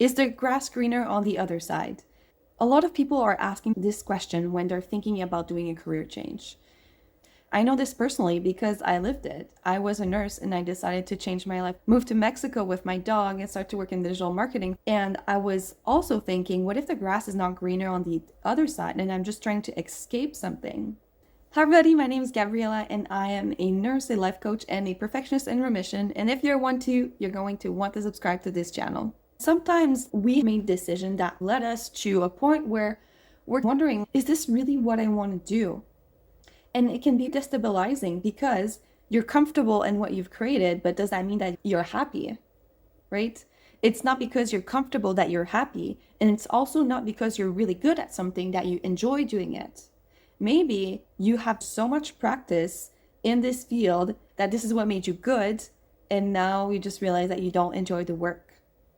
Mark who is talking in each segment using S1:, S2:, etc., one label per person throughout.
S1: Is the grass greener on the other side? A lot of people are asking this question when they're thinking about doing a career change. I know this personally because I lived it. I was a nurse and I decided to change my life, move to Mexico with my dog and start to work in digital marketing. And I was also thinking, what if the grass is not greener on the other side and I'm just trying to escape something? Hi everybody, my name is Gabriela and I am a nurse, a life coach, and a perfectionist in remission. And if you're one too, you're going to want to subscribe to this channel. Sometimes we made decisions that led us to a point where we're wondering, is this really what I want to do? And it can be destabilizing because you're comfortable in what you've created, but does that mean that you're happy, right? It's not because you're comfortable that you're happy, and it's also not because you're really good at something that you enjoy doing it. Maybe you have so much practice in this field that this is what made you good, and now you just realize that you don't enjoy the work.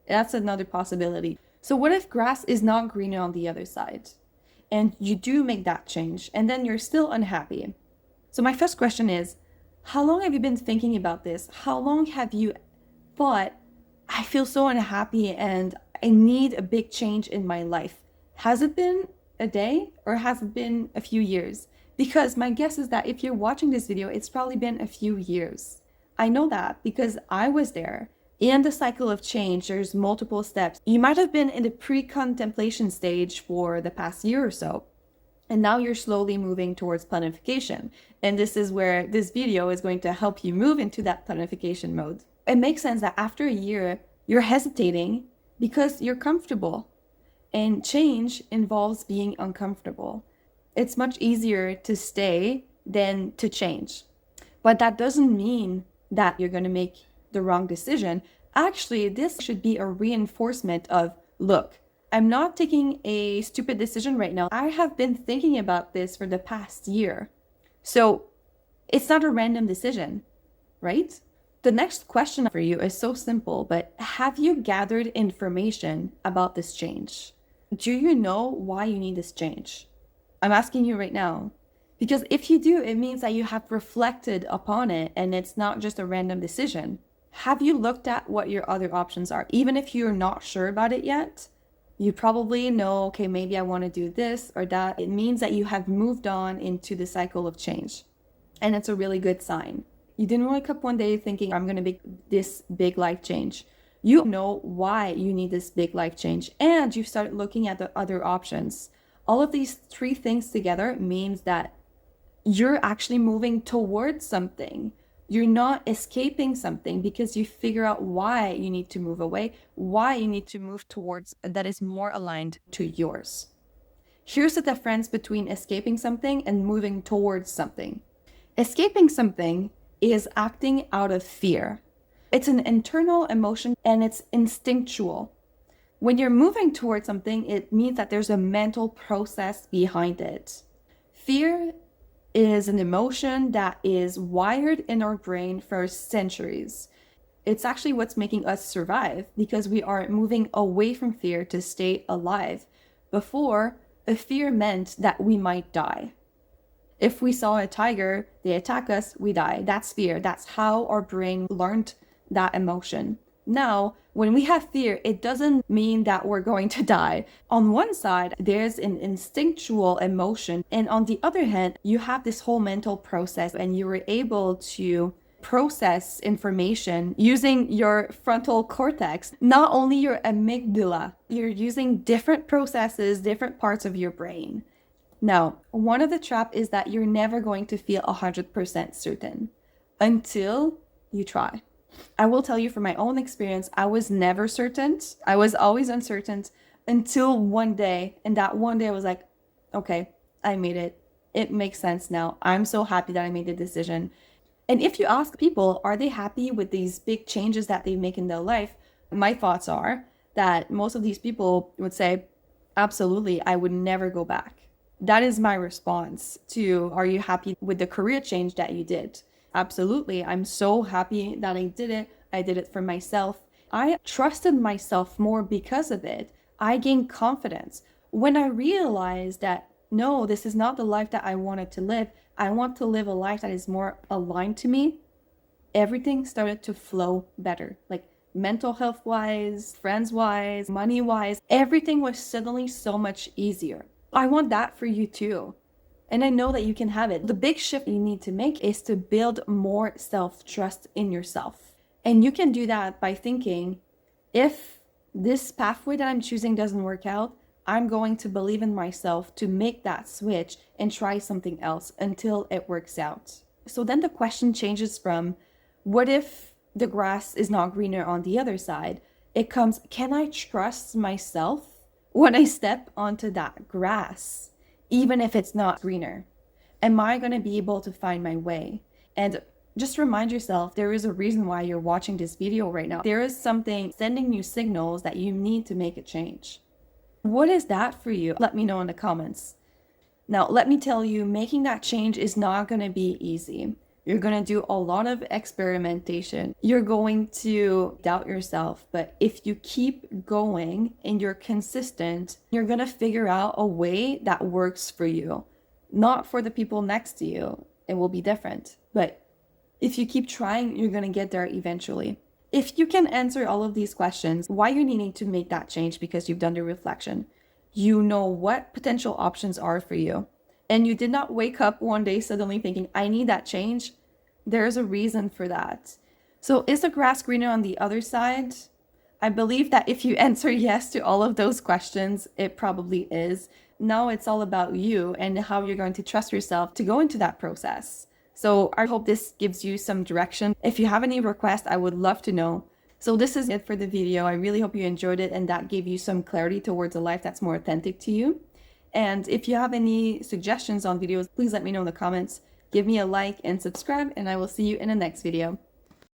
S1: That's another possibility. So what if grass is not greener on the other side? And you do make that change, and then you're still unhappy. So my first question is, how long have you been thinking about this? How long have you thought, I feel so unhappy and I need a big change in my life? Has it been a day or has it been a few years? Because my guess is that if you're watching this video, it's probably been a few years. I know that because I was there. In the cycle of change, there's multiple steps. You might have been in the pre-contemplation stage for the past year or so, and now you're slowly moving towards planification. And this is where this video is going to help you move into that planification mode. It makes sense that after a year, you're hesitating because you're comfortable. And change involves being uncomfortable. It's much easier to stay than to change. But that doesn't mean that you're going to make the wrong decision. Actually, this should be a reinforcement of, look, I'm not taking a stupid decision right now. I have been thinking about this for the past year. So it's not a random decision, right? The next question for you is so simple, but have you gathered information about this change? Do you know why you need this change? I'm asking you right now. Because if you do, it means that you have reflected upon it and it's not just a random decision. Have you looked at what your other options are? Even if you're not sure about it yet, you probably know, okay, maybe I want to do this or that. It means that you have moved on into the cycle of change. And it's a really good sign. You didn't wake up one day thinking, I'm going to make this big life change. You know why you need this big life change. And you start looking at the other options. All of these three things together means that you're actually moving towards something. You're not escaping something because you figure out why you need to move away, why you need to move towards that is more aligned to yours. Here's the difference between escaping something and moving towards something. Escaping something is acting out of fear. It's an internal emotion and it's instinctual. When you're moving towards something, it means that there's a mental process behind it. Fear is an emotion that is wired in our brain for centuries. It's actually what's making us survive because we are moving away from fear to stay alive. Before, a fear meant that we might die. If we saw a tiger, they attack us, we die. That's fear. That's how our brain learned that emotion. Now, when we have fear, it doesn't mean that we're going to die. On one side, there's an instinctual emotion. And on the other hand, you have this whole mental process and you were able to process information using your frontal cortex, not only your amygdala. You're using different processes, different parts of your brain. Now, one of the traps is that you're never going to feel 100% certain until you try. I will tell you from my own experience, I was never certain. I was always uncertain until one day. And that one day I was like, okay, I made it. It makes sense now. I'm so happy that I made the decision. And if you ask people, are they happy with these big changes that they make in their life? My thoughts are that most of these people would say, absolutely, I would never go back. That is my response to, are you happy with the career change that you did? Absolutely. I'm so happy that I did it. I did it for myself. I trusted myself more because of it. I gained confidence. When I realized that, no, this is not the life that I wanted to live. I want to live a life that is more aligned to me. Everything started to flow better. Like mental health wise, friends wise, money wise. Everything was suddenly so much easier. I want that for you too. And I know that you can have it. The big shift you need to make is to build more self-trust in yourself. And you can do that by thinking, if this pathway that I'm choosing doesn't work out, I'm going to believe in myself to make that switch and try something else until it works out. So then the question changes from, what if the grass is not greener on the other side? It comes, can I trust myself when I step onto that grass, even if it's not greener? Am I going to be able to find my way? And just remind yourself, there is a reason why you're watching this video right now. There is something sending you signals that you need to make a change. What is that for you? Let me know in the comments. Now, let me tell you, making that change is not going to be easy. You're going to do a lot of experimentation. You're going to doubt yourself. But if you keep going and you're consistent, you're going to figure out a way that works for you. Not for the people next to you. It will be different. But if you keep trying, you're going to get there eventually. If you can answer all of these questions, why you're needing to make that change because you've done the reflection, you know what potential options are for you. And you did not wake up one day suddenly thinking, I need that change. There's a reason for that. So is the grass greener on the other side? I believe that if you answer yes to all of those questions, it probably is. Now it's all about you and how you're going to trust yourself to go into that process. So I hope this gives you some direction. If you have any requests, I would love to know. So this is it for the video. I really hope you enjoyed it and that gave you some clarity towards a life that's more authentic to you. And if you have any suggestions on videos, please let me know in the comments. Give me a like and subscribe, and I will see you in the next video.